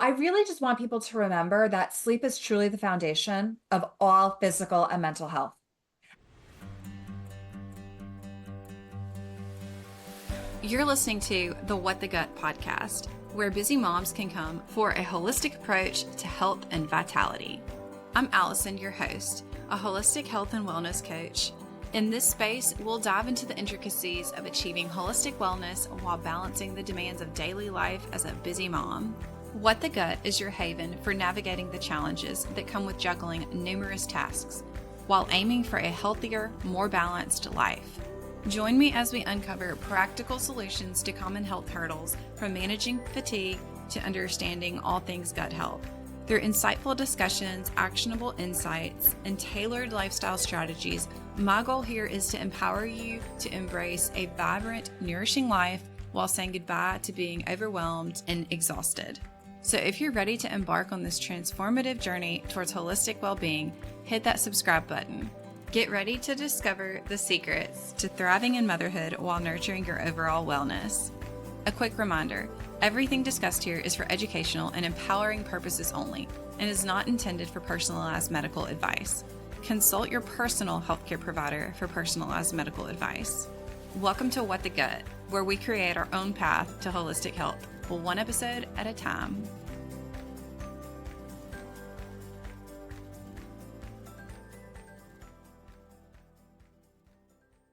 I really just want people to remember that sleep is truly the foundation of all physical and mental health. You're listening to the What the Gut podcast, where busy moms can come for a holistic approach to health and vitality. I'm Allison, your host, a holistic health and wellness coach. In this space, we'll dive into the intricacies of achieving holistic wellness while balancing the demands of daily life as a busy mom. What the Gut is your haven for navigating the challenges that come with juggling numerous tasks while aiming for a healthier, more balanced life. Join me as we uncover practical solutions to common health hurdles, from managing fatigue to understanding all things gut health. Through insightful discussions, actionable insights, and tailored lifestyle strategies, my goal here is to empower you to embrace a vibrant, nourishing life while saying goodbye to being overwhelmed and exhausted. So if you're ready to embark on this transformative journey towards holistic well-being, hit that subscribe button. Get ready to discover the secrets to thriving in motherhood while nurturing your overall wellness. A quick reminder, everything discussed here is for educational and empowering purposes only and is not intended for personalized medical advice. Consult your personal healthcare provider for personalized medical advice. Welcome to What the Gut, where we create our own path to holistic health, one episode at a time.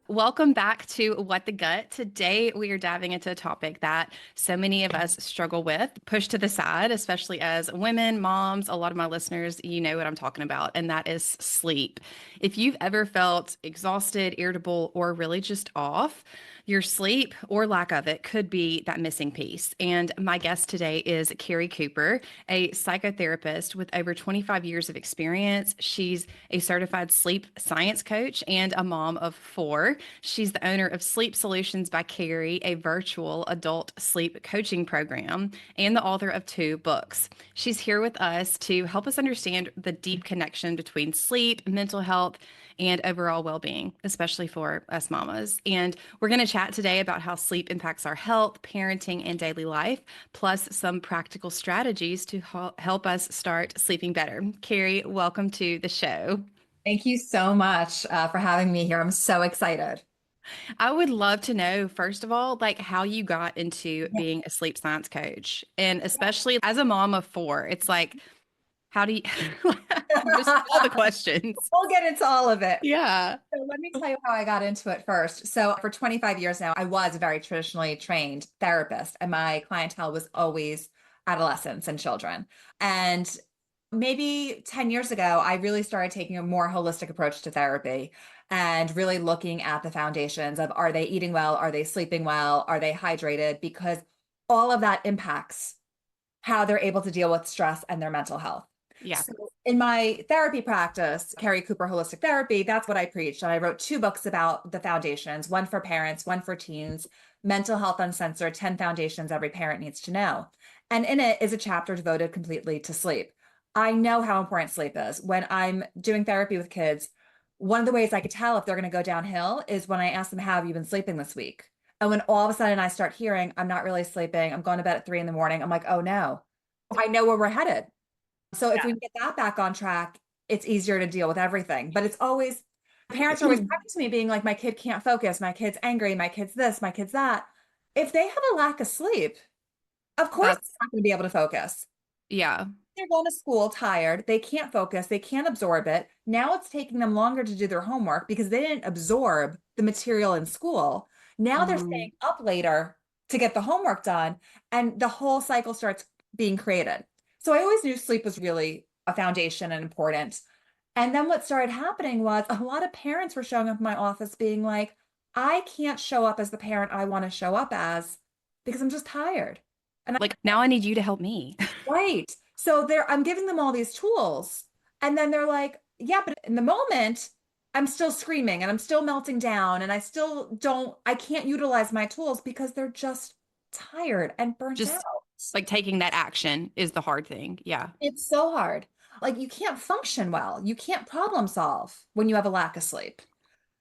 Welcome back to What the Gut. Today, we are diving into a topic that so many of us struggle with, pushed to the side, especially as women, moms. A lot of my listeners, you know what I'm talking about, and that is sleep. If you've ever felt exhausted, irritable, or really just off, your sleep or lack of it could be that missing piece. And my guest today is Keri Cooper, a psychotherapist with over 25 years of experience. She's a certified sleep science coach and a mom of 4. She's the owner of Sleep Solutions by Keri, a virtual adult sleep coaching program, and the author of 2 books. She's here with us to help us understand the deep connection between sleep, mental health, and overall well-being, especially for us mamas. And we're going to chat today about how sleep impacts our health, parenting, and daily life, plus some practical strategies to help us start sleeping better. Keri, welcome to the show. Thank you so much for having me here. I'm so excited. I would love to know, first of all, like how you got into Yeah. being a sleep science coach. And especially as a mom of 4, it's like, how do you just all the questions? We'll get into all of it. Yeah. So let me tell you how I got into it first. So for 25 years now, I was a very traditionally trained therapist, and my clientele was always adolescents and children. And maybe 10 years ago, I really started taking a more holistic approach to therapy and really looking at the foundations of, are they eating well? Are they sleeping well? Are they hydrated? Because all of that impacts how they're able to deal with stress and their mental health. Yeah. So in my therapy practice, Keri Cooper Holistic Therapy, that's what I preached. And I wrote 2 books about the foundations, one for parents, one for teens, Mental Health Uncensored, 10 Foundations Every Parent Needs to Know. And in it is a chapter devoted completely to sleep. I know how important sleep is. When I'm doing therapy with kids, one of the ways I could tell if they're going to go downhill is when I ask them, how have you been sleeping this week? And when all of a sudden I start hearing, I'm not really sleeping, I'm going to bed at 3 a.m, I'm like, oh no, I know where we're headed. So if we can get that back on track, it's easier to deal with everything. But it's always, parents are always coming to me being like, my kid can't focus, my kid's angry, my kid's this, my kid's that. If they have a lack of sleep, of course they're That's, not going to be able to focus. yeah. They're going to school tired, they can't focus, they can't absorb it. Now it's taking them longer to do their homework because they didn't absorb the material in school. Now they're Mhm. staying up later to get the homework done, and the whole cycle starts being created. So I always knew sleep was really a foundation and important. And then what started happening was a lot of parents were showing up in my office being like, I can't show up as the parent I want to show up as because I'm just tired. And Like, now I need you to help me. right. So I'm giving them all these tools. And then they're like, yeah, but in the moment, I'm still screaming and I'm still melting down and I can't utilize my tools because they're just tired and burnt out. Just like taking that action is the hard thing. Yeah. It's so hard. Like you can't function well. You can't problem solve when you have a lack of sleep.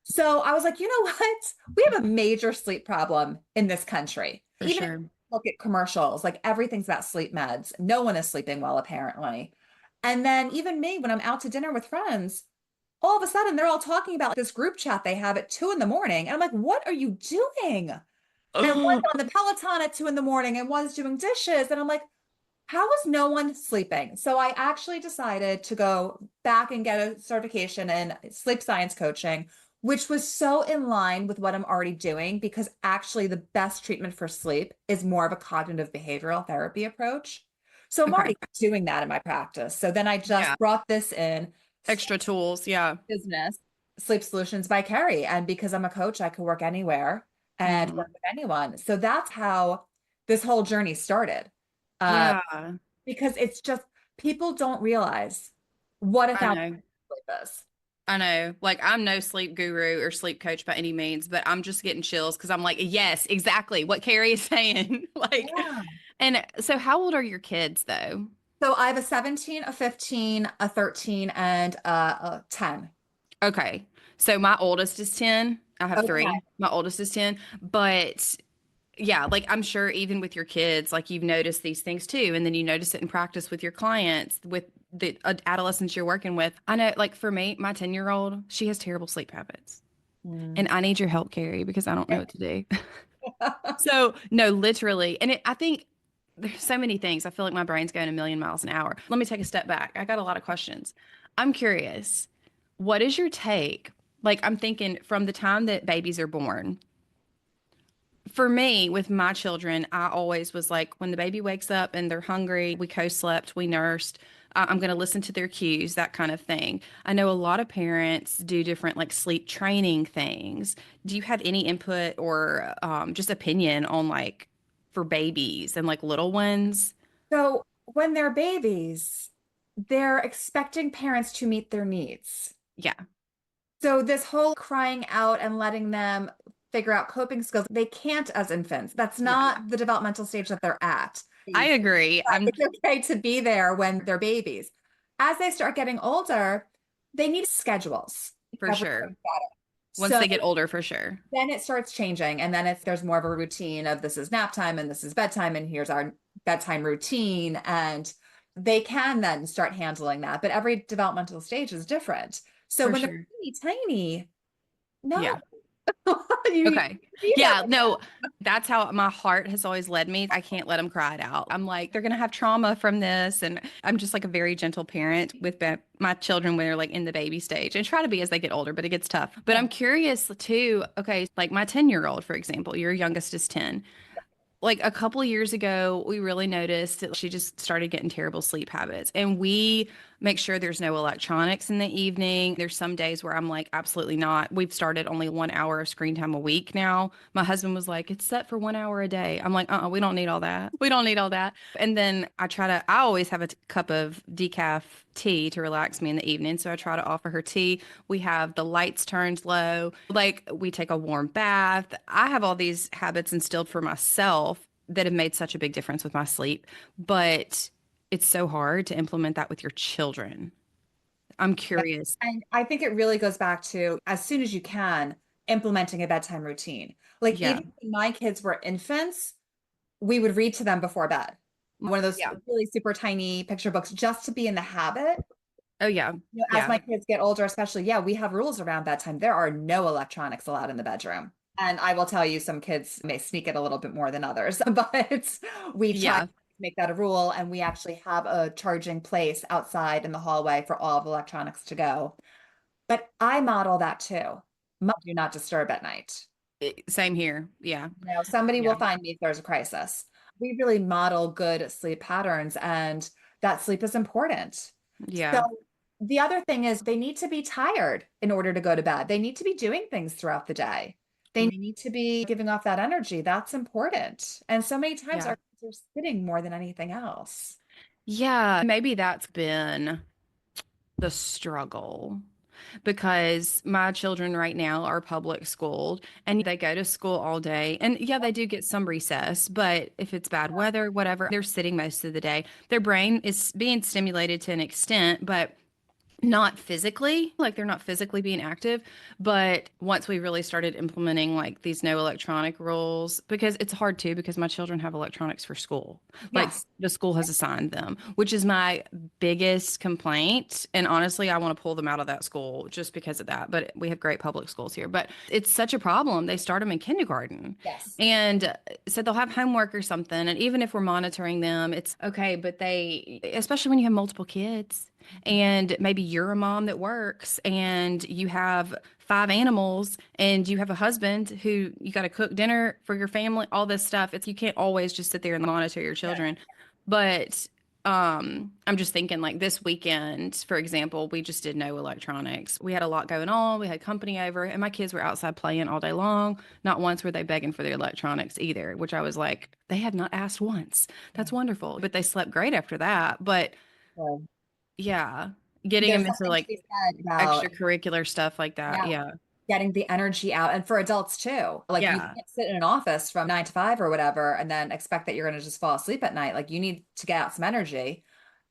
So I was like, you know what? We have a major sleep problem in this country. For Even sure. look at commercials, like everything's about sleep meds. No one is sleeping well, apparently. And then even me, when I'm out to dinner with friends, all of a sudden they're all talking about this group chat they have at 2 in the morning. And I'm like, what are you doing? And one's on the Peloton at 2 in the morning and one's doing dishes. And I'm like, how is no one sleeping? So I actually decided to go back and get a certification in sleep science coaching, which was so in line with what I'm already doing, because actually the best treatment for sleep is more of a cognitive behavioral therapy approach. So I'm Okay. already doing that in my practice. So then I Yeah. just brought this in, Extra tools. Yeah. business, Sleep Solutions by Keri. And because I'm a coach, I could work anywhere and Mhm. work with anyone. So that's how this whole journey started. Uh, Yeah. because it's just people don't realize what a I foundation know. sleep is. I know. Like, I'm no sleep guru or sleep coach by any means, but I'm just getting chills because I'm like, yes, exactly what Carrie is saying. Like, Yeah. and so how old are your kids though? So I have a 17, a 15, a 13, and a 10. Okay. So my oldest is 10. I have Okay. three. My oldest is 10. But yeah, like I'm sure even with your kids, like you've noticed these things too. And then you notice it in practice with your clients, with the adolescents you're working with. I know, like for me, my 10-year-old, she has terrible sleep habits. Mm. And I need your help, Carrie, because I don't know what to do. So, no, literally. And I think there's so many things. I feel like my brain's going a million miles an hour. Let me take a step back. I got a lot of questions. I'm curious. What is your take? Like, I'm thinking from the time that babies are born. For me, with my children, I always was like, when the baby wakes up and they're hungry, we co-slept, we nursed. I'm going to listen to their cues, that kind of thing. I know a lot of parents do different like sleep training things. Do you have any input or just opinion on like for babies and like little ones? So when they're babies, they're expecting parents to meet their needs. Yeah. So this whole crying out and letting them figure out coping skills, they can't as infants. That's Yeah. not the developmental stage that they're at. I agree. I'm It's okay to be there when they're babies. As they start getting older, they need schedules. for Everything sure. better. Once So they get older, for sure. then it starts changing. And then it's there's more of a routine of this is nap time and this is bedtime and here's our bedtime routine. And they can then start handling that. But every developmental stage is different. So For when they're sure. teeny tiny, no, Yeah. you Okay. be there. Yeah, no, that's how my heart has always led me. I can't let them cry it out. I'm like, they're going to have trauma from this. And I'm just like a very gentle parent with my children when they're like in the baby stage and try to be as they get older, but it gets tough. But Yeah. I'm curious too. Okay. Like my 10-year-old, for example, your youngest is 10. Like a couple of years ago, we really noticed that she just started getting terrible sleep habits. And we make sure there's no electronics in the evening. There's some days where I'm like, absolutely not. We've started only 1 hour of screen time a week now. My husband was like, it's set for 1 hour a day. I'm like, we don't need all that. We don't need all that. And then I always have a cup of decaf tea to relax me in the evening. So I try to offer her tea. We have the lights turned low. Like we take a warm bath. I have all these habits instilled for myself that have made such a big difference with my sleep. But it's so hard to implement that with your children. I'm curious. And I think it really goes back to as soon as you can, implementing a bedtime routine. Like Yeah. even when my kids were infants, we would read to them before bed. One of those Yeah. really super tiny picture books just to be in the habit. Oh, yeah. As Yeah. my kids get older, especially, yeah, we have rules around bedtime. There are no electronics allowed in the bedroom. And I will tell you, some kids may sneak it a little bit more than others, but we try to Yeah. make that a rule. And we actually have a charging place outside in the hallway for all of the electronics to go. But I model that too. Do not disturb at night. Same here. Yeah. Somebody Yeah. will find me if there's a crisis. We really model good sleep patterns, and that sleep is important. So Yeah. the other thing is they need to be tired in order to go to bed. They need to be doing things throughout the day. They need to be giving off that energy. That's important. And so many times Yeah. our kids are sitting more than anything else. Yeah. Maybe that's been the struggle because my children right now are public schooled and they go to school all day. And yeah, they do get some recess, but if it's bad weather, whatever, they're sitting most of the day. Their brain is being stimulated to an extent, but not physically, like they're not physically being active, but once we really started implementing like these no electronic rules, because it's hard too, because my children have electronics for school. Like Yes. the school has assigned them, which is my biggest complaint. And honestly, I want to pull them out of that school just because of that. But we have great public schools here. But it's such a problem. They start them in kindergarten. Yes. And so they'll have homework or something. And even if we're monitoring them, it's okay. But they, especially when you have multiple kids, and maybe you're a mom that works and you have five animals and you have a husband who you got to cook dinner for your family, all this stuff. It's you can't always just sit there and monitor your Yeah. children. But I'm just thinking like this weekend, for example, we just did no electronics. We had a lot going on. We had company over and my kids were outside playing all day long. Not once were they begging for their electronics either, which I was like, they have not asked once. That's wonderful. But they slept great after that. But So yeah, getting there's them into something to like be said about, extracurricular stuff like that. yeah, Yeah. getting the energy out. And for adults too, like you Yeah. can't sit in an office from 9 to 5 or whatever and then expect that you're going to just fall asleep at night. Like you need to get out some energy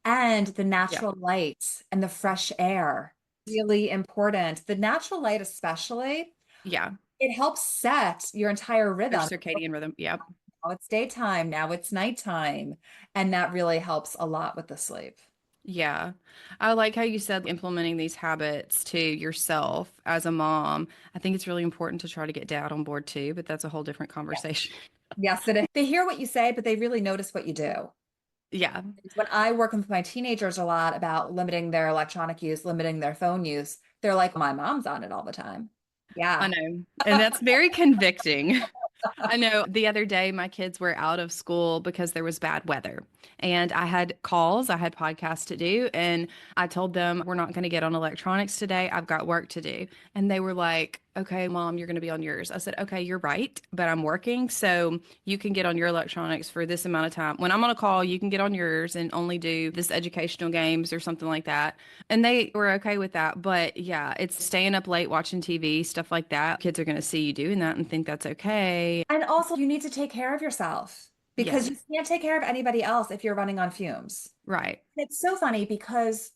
and the Yeah. natural light and the fresh air. Really important. The natural light, especially, Yeah. it helps set your entire Their rhythm. circadian rhythm. Yep. Now it's daytime, now it's nighttime. And that really helps a lot with the sleep. Yeah. I like how you said implementing these habits to yourself as a mom. I think it's really important to try to get dad on board too, but that's a whole different Yes. conversation. Yes, it is. They hear what you say, but they really notice what you do. Yeah. When I work with my teenagers a lot about limiting their electronic use, limiting their phone use, they're like, my mom's on it all the time. I Yeah. know. And that's very convicting. I know the other day my kids were out of school because there was bad weather. And I had calls, I had podcasts to do, and I told them, we're not going to get on electronics today. I've got work to do. And they were like, okay, mom, you're going to be on yours. I said, okay, you're right, but I'm working. So you can get on your electronics for this amount of time. When I'm on a call, you can get on yours and only do this educational games or something like that. And they were okay with that. But yeah, it's staying up late watching TV, stuff like that. Kids are going to see you doing that and think that's okay. And also, you need to take care of yourself because you Yes, can't take care of anybody else if you're running on fumes. right. It's so funny because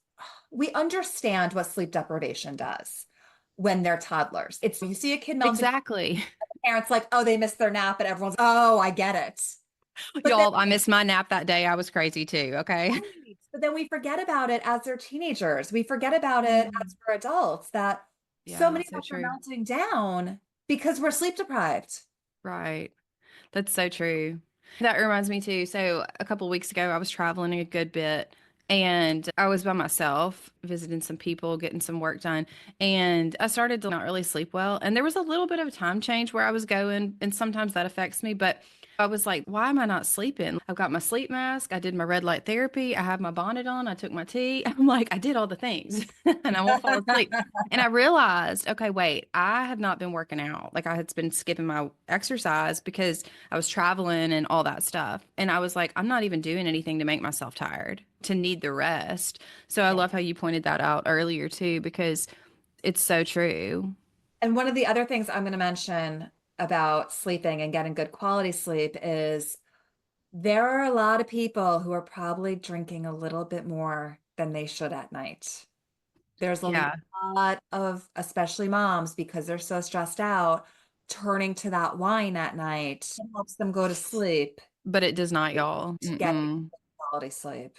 we understand what sleep deprivation does when they're toddlers. It's you see a kid melting, Exactly. parents like, oh, they missed their nap, and everyone's, oh, I get it. But then, Y'all, I missed my nap that day. I was crazy too. Okay. right. But then we forget about it as they're teenagers. We forget about it Mm. as we're adults that so Yeah, many of so us are true. melting down because we're sleep deprived. Right. That's so true. That reminds me too. So a couple of weeks ago, I was traveling a good bit and I was by myself visiting some people, getting some work done. And I started to not really sleep well. And there was a little bit of a time change where I was going, and sometimes that affects me. But I was like, why am I not sleeping? I've got my sleep mask. I did my red light therapy. I have my bonnet on. I took my tea. I'm like, I did all the things and I won't fall asleep. And I realized, okay, wait, I have not been working out. Like I had been skipping my exercise because I was traveling and all that stuff. And I was like, I'm not even doing anything to make myself tired, to need the rest. So I Yeah. love how you pointed that out earlier too, because it's so true. And one of the other things I'm going to mention about sleeping and getting good quality sleep is there are a lot of people who are probably drinking a little bit more than they should at night. There's a Yeah, lot of, especially moms, because they're so stressed out, turning to that wine at night. It helps them go to sleep, but it does not, y'all. getting Mm-mm. quality sleep.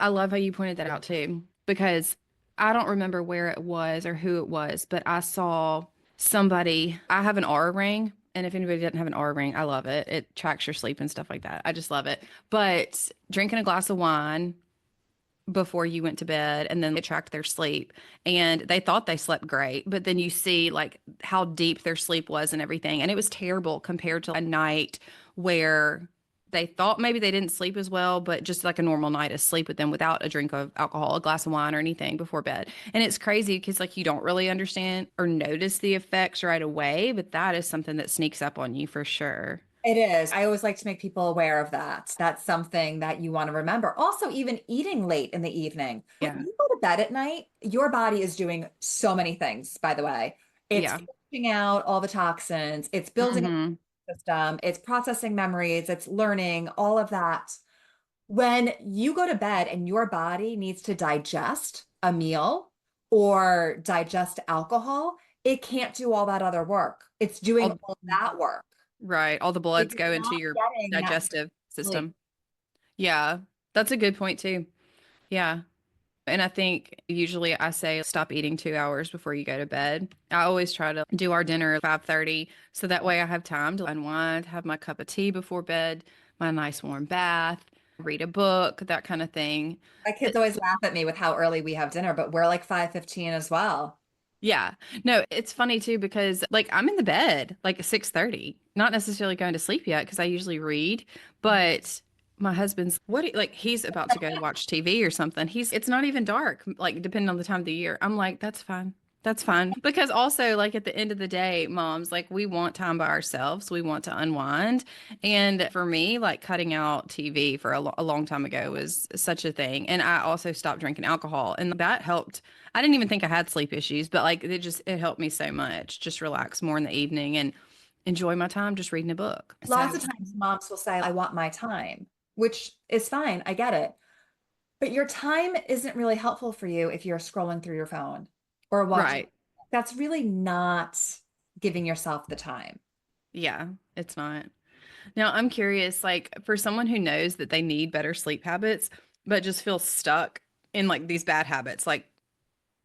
I love how you pointed that out too, because I don't remember where it was or who it was, but I saw somebody. I have an R ring, and if anybody doesn't have an R ring, I love it. It tracks your sleep and stuff like that. I just love it. But drinking a glass of wine before you went to bed, and then it tracked their sleep, and they thought they slept great, but then you see like how deep their sleep was and everything, and it was terrible compared to a night where they thought maybe they didn't sleep as well, but just like a normal night of sleep with them without a drink of alcohol, a glass of wine or anything before bed. And it's crazy because like you don't really understand or notice the effects right away, but that is something that sneaks up on you for sure. It is. I always like to make people aware of that. That's something that you want to remember. Also, even eating late in the evening. When Yeah. you go to bed at night, your body is doing so many things, by the way. It's Yeah. flushing out all the toxins, it's building Hmm. a system, it's processing memories, it's learning, all of that. When you go to bed and your body needs to digest a meal or digest alcohol, it can't do all that other work. It's doing All, all that work. right. All the bloods It's go into not your getting that digestive sleep. system. Yeah. That's a good point too. Yeah. And I think usually I say stop eating 2 hours before you go to bed. I always try to do our dinner at 5:30 so that way I have time to unwind, have my cup of tea before bed, my nice warm bath, read a book, that kind of thing. My kids always laugh at me with how early we have dinner, but we're like 5:15 as well. Yeah. No, it's funny too because like I'm in the bed like 6:30, not necessarily going to sleep yet because I usually read, but my husband's like he's about to go watch TV or something. It's not even dark, like depending on the time of the year. I'm like, that's fine. That's fine. Because also like at the end of the day, moms, like we want time by ourselves. We want to unwind. And for me, like cutting out TV for a long time ago was such a thing. And I also stopped drinking alcohol and that helped. I didn't even think I had sleep issues, but like it helped me so much. Just relax more in the evening and enjoy my time just reading a book. Lots So, of times moms will say, I want my time, which is fine. I get it. But your time isn't really helpful for you if you're scrolling through your phone or watching. right. That's really not giving yourself the time. Yeah, it's not. Now, I'm curious, like for someone who knows that they need better sleep habits, but just feels stuck in like these bad habits, like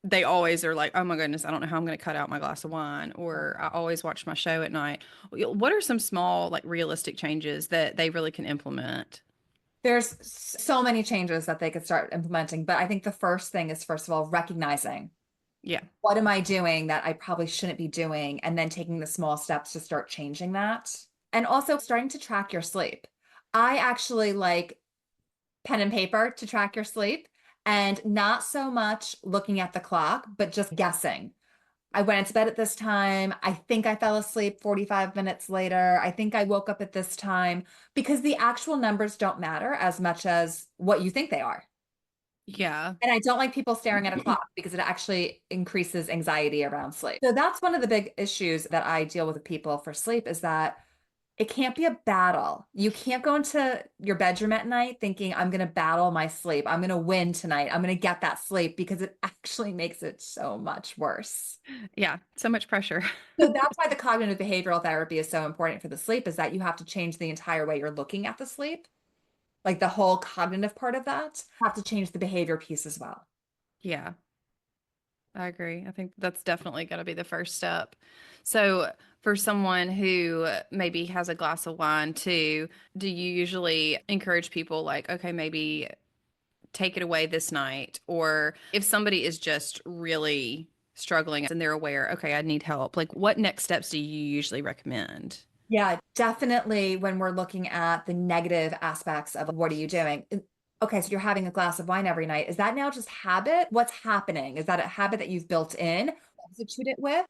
they always are like, oh my goodness, I don't know how I'm going to cut out my glass of wine, or I always watch my show at night. What are some small, like realistic changes that they really can implement? There's so many changes that they could start implementing, but I think the first thing is, first of all, recognizing Yeah. what am I doing that I probably shouldn't be doing, and then taking the small steps to start changing that. And also starting to track your sleep. I actually like pen and paper to track your sleep and not so much looking at the clock, but just guessing. I went into bed at this time. I think I fell asleep 45 minutes later. I think I woke up at this time because the actual numbers don't matter as much as what you think they are. Yeah, And I don't like people staring at a clock because it actually increases anxiety around sleep. So that's one of the big issues that I deal with people for sleep is that it can't be a battle. You can't go into your bedroom at night thinking, I'm going to battle my sleep. I'm going to win tonight. I'm going to get that sleep because it actually makes it so much worse. yeah, so much pressure. So that's why the cognitive behavioral therapy is so important for the sleep, is that you have to change the entire way you're looking at the sleep, like the whole cognitive part of that. You have to change the behavior piece as well. Yeah, I agree. I think that's definitely got to be the first step. So, for someone who maybe has a glass of wine too, do you usually encourage people like, okay, maybe take it away this night? Or if somebody is just really struggling and they're aware, okay, I need help, like what next steps do you usually recommend? Yeah, definitely when we're looking at the negative aspects of what are you doing? Okay, so you're having a glass of wine every night. Is that now just habit? What's happening? Is that a habit that you've built in, substitute it with?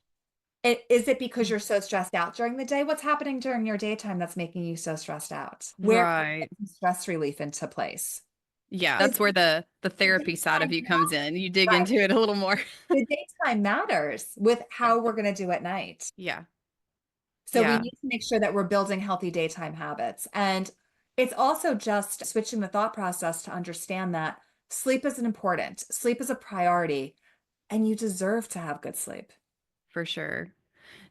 Is it because you're so stressed out during the day? What's happening during your daytime that's making you so stressed out? Where can we Right. get some stress relief into place? Yeah, Is that's where the the therapy side of daytime you comes in. You dig right? into it a little more. The daytime matters with Yeah. how we're going to do at night. Yeah. So we Yeah, need to make sure that we're building healthy daytime habits. And it's also just switching the thought process to understand that sleep is important, sleep is a priority, and you deserve to have good sleep. for sure.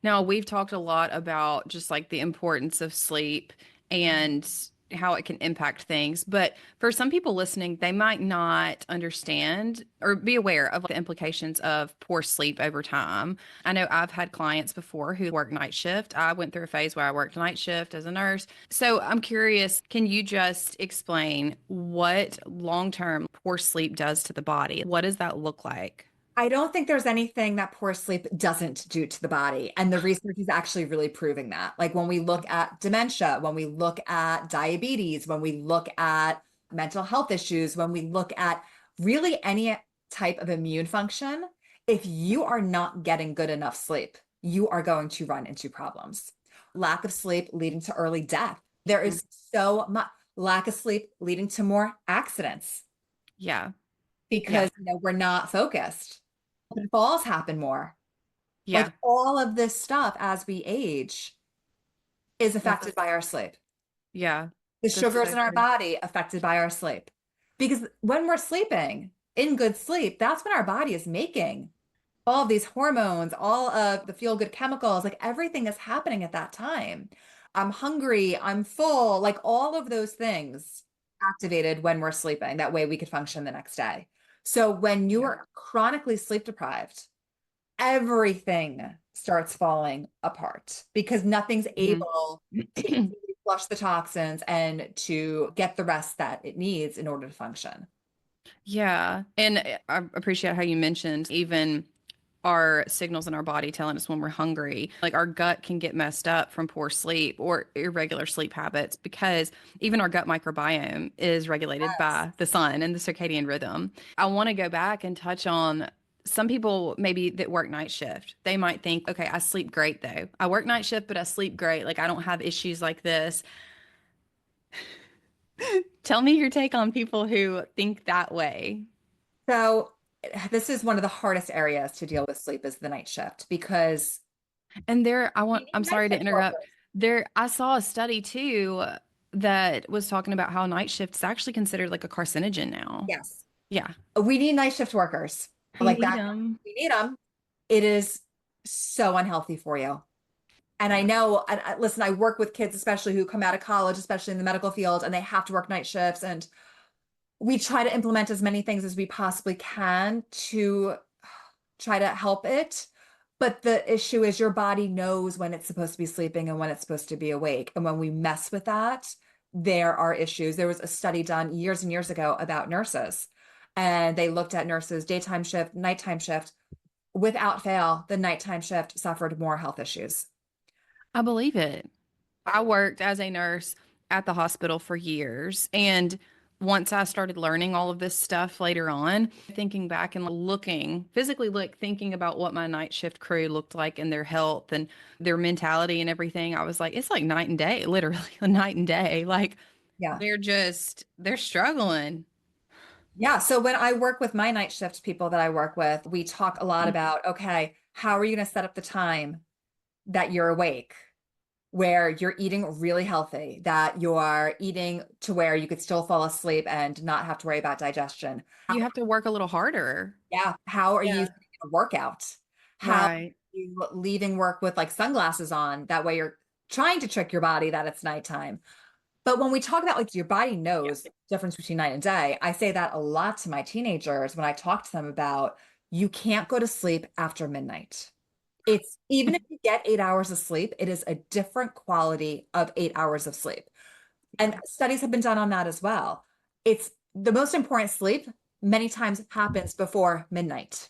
Now, we've talked a lot about just like the importance of sleep and how it can impact things. But for some people listening, they might not understand or be aware of the implications of poor sleep over time. I know I've had clients before who work night shift. I went through a phase where I worked night shift as a nurse. So I'm curious, can you just explain what long-term poor sleep does to the body? What does that look like? I don't think there's anything that poor sleep doesn't do to the body. And the research is actually really proving that. Like when we look at dementia, when we look at diabetes, when we look at mental health issues, when we look at really any type of immune function, if you are not getting good enough sleep, you are going to run into problems. Lack of sleep leading to early death. There Mm. is so much lack of sleep leading to more accidents Yeah. Yeah. because we're not focused. Falls happen more. Like Yeah. all of this stuff as we age is affected That's by our sleep. yeah. The That's sugars so in our true. body affected by our sleep. Because when we're sleeping in good sleep, that's when our body is making all of these hormones, all of the feel good chemicals, like everything is happening at that time. I'm hungry, I'm full, like all of those things activated when we're sleeping. That way we could function the next day. So when you Yeah. are chronically sleep deprived, everything starts falling apart because nothing's able to Mhm. flush the toxins and to get the rest that it needs in order to function. Yeah. And I appreciate how you mentioned even our signals in our body telling us when we're hungry. Like our gut can get messed up from poor sleep or irregular sleep habits because even our gut microbiome is regulated Yes. by the sun and the circadian rhythm. I want to go back and touch on some people maybe that work night shift. They might think, okay, I sleep great though. I work night shift, but I sleep great. Like I don't have issues like this. Tell me your take on people who think that way. So this is one of the hardest areas to deal with sleep is the night shift because And we need I'm night sorry to shift interrupt. workers. I saw a study too that was talking about how night shift is actually considered like a carcinogen now. Yes. Yeah. We need night shift workers We like need that. them. We need them. It is so unhealthy for you. And I know, listen, I work with kids, especially who come out of college, especially in the medical field, and they have to work night shifts. And we try to implement as many things as we possibly can to try to help it. But the issue is your body knows when it's supposed to be sleeping and when it's supposed to be awake. And when we mess with that, there are issues. There was a study done years and years ago about nurses, and they looked at nurses' daytime shift, nighttime shift. Without fail, the nighttime shift suffered more health issues. I believe it. I worked as a nurse at the hospital for years. And once I started learning all of this stuff later on, thinking back and physically thinking about what my night shift crew looked like and their health and their mentality and everything, I was like, it's like night and day, literally a night and day. Like Yeah. they're struggling. Yeah. So when I work with my night shift people that I work with, we talk a lot about, okay, how are you going to set up the time that you're awake, where you're eating really healthy, that you are eating to where you could still fall asleep and not have to worry about digestion. You have to work a little harder. Yeah. How are you Yeah. fitting in a workout? How are Right. you leaving work with like sunglasses on? That way you're trying to trick your body that it's nighttime. But when we talk about like your body Yeah. knows the difference between night and day, I say that a lot to my teenagers when I talk to them about you can't go to sleep after midnight. It's even if you get 8 hours of sleep, it is a different quality of 8 hours of sleep. And studies have been done on that as well. It's the most important sleep many times happens before midnight.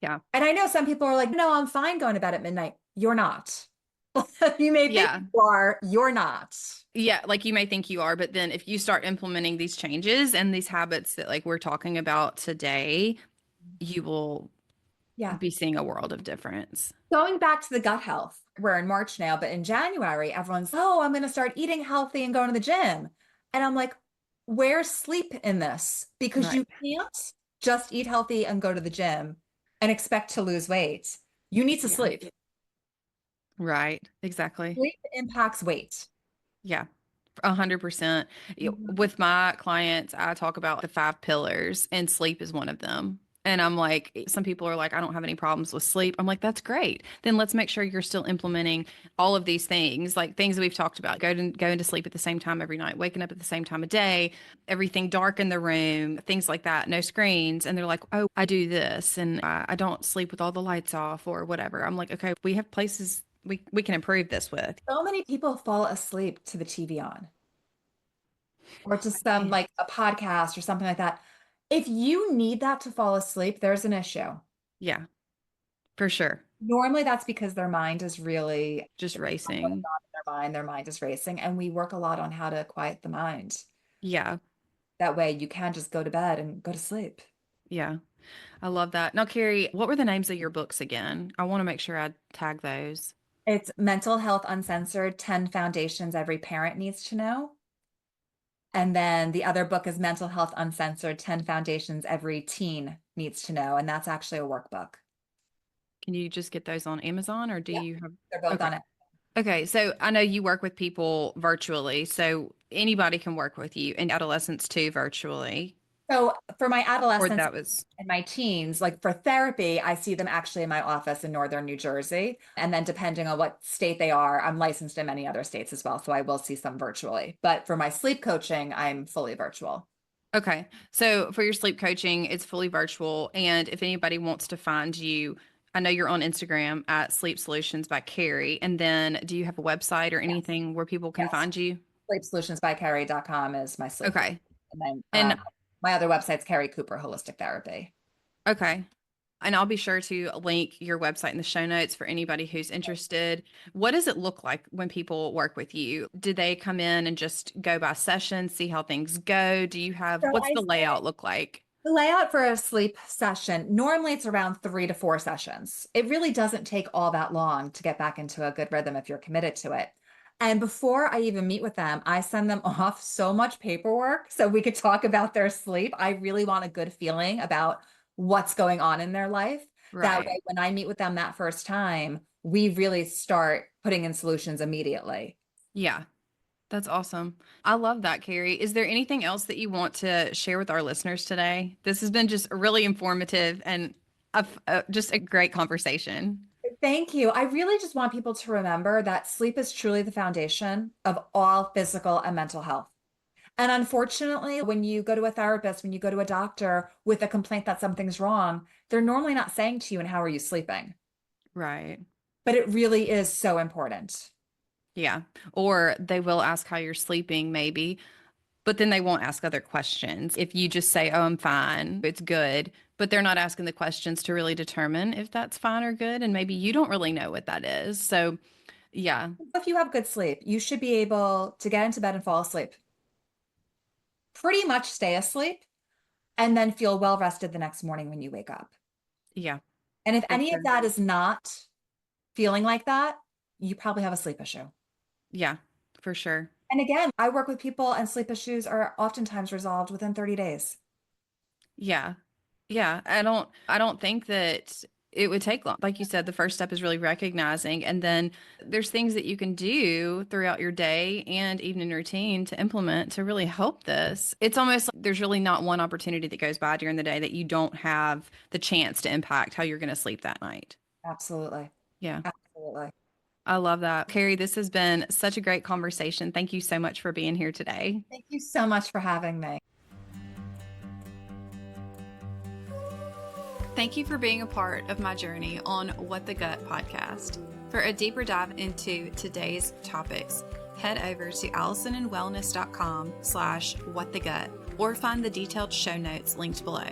Yeah. And I know some people are like, no, I'm fine going to bed at midnight. You're not. You may think Yeah. you are, you're not. Yeah, like you may think you are, but then if you start implementing these changes and these habits that like we're talking about today, you will Yeah. be seeing a world of difference. Going back to the gut health, we're in March now, but in January, everyone's, oh, I'm going to start eating healthy and going to the gym. And I'm like, where's sleep in this? Because Right. you can't just eat healthy and go to the gym and expect to lose weight. You need to Yeah. sleep. Right. Exactly. Sleep impacts weight. Yeah. 100%. Mhm. With my clients, I talk about the five pillars, and sleep is one of them. And I'm like, some people are like, I don't have any problems with sleep. I'm like, that's great. Then let's make sure you're still implementing all of these things, like things that we've talked about. Going to sleep at the same time every night, waking up at the same time of day, everything dark in the room, things like that, no screens. And they're like, oh, I do this, and I don't sleep with all the lights off or whatever. I'm like, okay, we have places we can improve this with. So many people fall asleep to the TV on or to some like a podcast or something like that. If you need that to fall asleep, there's an issue. Yeah, for sure. Normally, that's because their mind is really, Just there's a lot going racing. on in their mind is racing. And we work a lot on how to quiet the mind. Yeah. That way you can just go to bed and go to sleep. Yeah. I love that. Now, Carrie, what were the names of your books again? I want to make sure I tag those. It's Mental Health Uncensored 10 Foundations Every Parent Needs to Know. And then the other book is Mental Health Uncensored 10 Foundations Every Teen Needs to Know. And that's actually a workbook. Can you just get those on Amazon or do Yeah, you have? they're both Okay. on it. Okay. So I know you work with people virtually. So anybody can work with you and adolescents too, virtually. So for my Or adolescents that was and my teens, like for therapy, I see them actually in my office in Northern New Jersey. And then depending on what state they are, I'm licensed in many other states as well. So I will see some virtually. But for my sleep coaching, I'm fully virtual. okay. So for your sleep coaching, it's fully virtual. And if anybody wants to find you, I know you're on Instagram at Sleep Solutions by Keri. And then do you have a website or Yes. anything where people can Yes. find you? Sleepsolutionsbycarrie.com is my sleep coach. Okay. And then And my other website's Keri Cooper Holistic Therapy. okay. And I'll be sure to link your website in the show notes for anybody who's interested. What does it look like when people work with you? Do they come in and just go by sessions, see how things go? Do you have, So what's I the say layout look like? the layout for a sleep session, normally it's around 3 to 4 sessions. It really doesn't take all that long to get back into a good rhythm if you're committed to it. And before I even meet with them, I send them off so much paperwork so we could talk about their sleep. I really want a good feeling about what's going on in their life. That Right. way, when I meet with them that first time, we really start putting in solutions immediately. Yeah. That's awesome. I love that, Keri. Is there anything else that you want to share with our listeners today? This has been just really informative and just a great conversation. Thank you. I really just want people to remember that sleep is truly the foundation of all physical and mental health. And unfortunately, when you go to a therapist, when you go to a doctor with a complaint that something's wrong, they're normally not saying to you, and how are you sleeping? Right. But it really is so important. Yeah. Or they will ask how you're sleeping, maybe, but then they won't ask other questions. If you just say, oh, I'm fine, it's good, but they're not asking the questions to really determine if that's fine or good. And maybe you don't really know what that is. So, yeah, If you have good sleep, you should be able to get into bed and fall asleep, pretty much stay asleep, and then feel well rested the next morning when you wake up. yeah, And if for any of sure. that is not feeling like that, you probably have a sleep issue. Yeah, for sure. And again, I work with people and sleep issues are oftentimes resolved within 30 days. Yeah. Yeah, I don't think that it would take long. Like you said, the first step is really recognizing, and then there's things that you can do throughout your day and evening routine to implement to really help this. It's almost like there's really not one opportunity that goes by during the day that you don't have the chance to impact how you're going to sleep that night. Absolutely. Yeah. Absolutely. I love that. Keri, this has been such a great conversation. Thank you so much for being here today. Thank you so much for having me. Thank you for being a part of my journey on What the Gut podcast. For a deeper dive into today's topics, head over to allisonandwellness.com/whatthegut or find the detailed show notes linked below.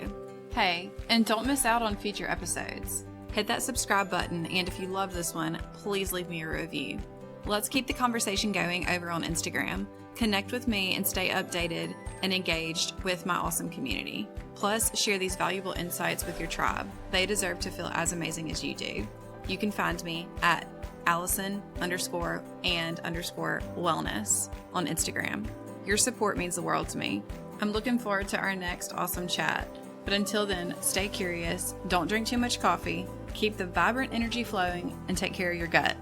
Hey, and don't miss out on future episodes. Hit that subscribe button, and if you love this one, please leave me a review. Let's keep the conversation going over on Instagram. Connect with me and stay updated and engaged with my awesome community. Plus, share these valuable insights with your tribe. They deserve to feel as amazing as you do. You can find me at Allison_and_wellness on Instagram. Your support means the world to me. I'm looking forward to our next awesome chat. But until then, stay curious, don't drink too much coffee, keep the vibrant energy flowing, and take care of your gut.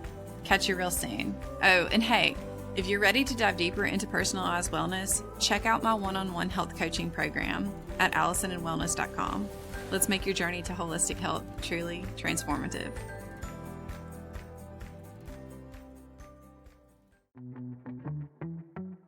Catch you real soon. Oh, and hey, if you're ready to dive deeper into personalized wellness, check out my one-on-one health coaching program at allisonandwellness.com. Let's make your journey to holistic health truly transformative.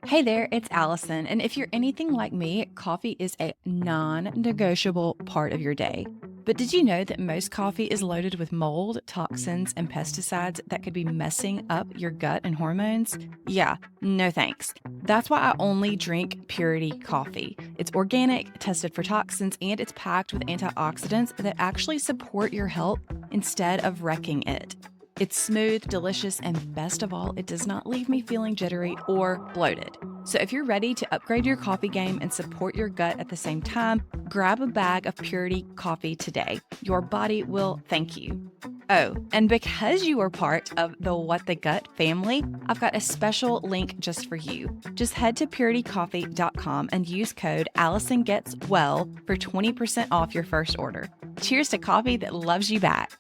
Hey there, it's Allison, and if you're anything like me, coffee is a non-negotiable part of your day. But did you know that most coffee is loaded with mold, toxins, and pesticides that could be messing up your gut and hormones? Yeah, no thanks. That's why I only drink Purity coffee. It's organic, tested for toxins, and it's packed with antioxidants that actually support your health instead of wrecking it. It's smooth, delicious, and best of all, it does not leave me feeling jittery or bloated. So if you're ready to upgrade your coffee game and support your gut at the same time, grab a bag of Purity coffee today. Your body will thank you. Oh, and because you are part of the What the Gut family, I've got a special link just for you. Just head to puritycoffee.com and use code AllisonGetsWell for 20% off your first order. Cheers to coffee that loves you back.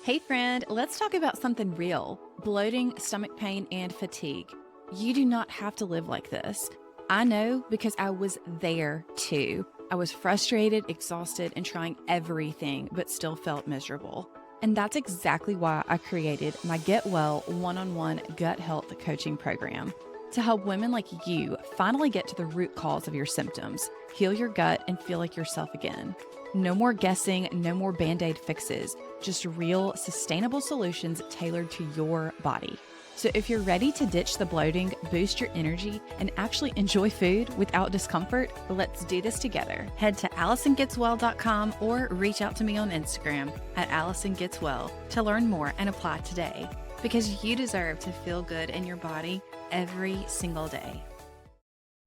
Hey friend, let's talk about something real. Bloating, stomach pain, and fatigue. You do not have to live like this. I know because I was there too. I was frustrated, exhausted, and trying everything, but still felt miserable. And that's exactly why I created my Get Well one-on-one gut health coaching program to help women like you finally get to the root cause of your symptoms, heal your gut, and feel like yourself again. No more guessing, no more Band-Aid fixes, just real, sustainable solutions tailored to your body. So if you're ready to ditch the bloating, boost your energy, and actually enjoy food without discomfort, let's do this together. Head to AllisonGetsWell.com or reach out to me on Instagram at AllisonGetsWell to learn more and apply today. Because you deserve to feel good in your body every single day.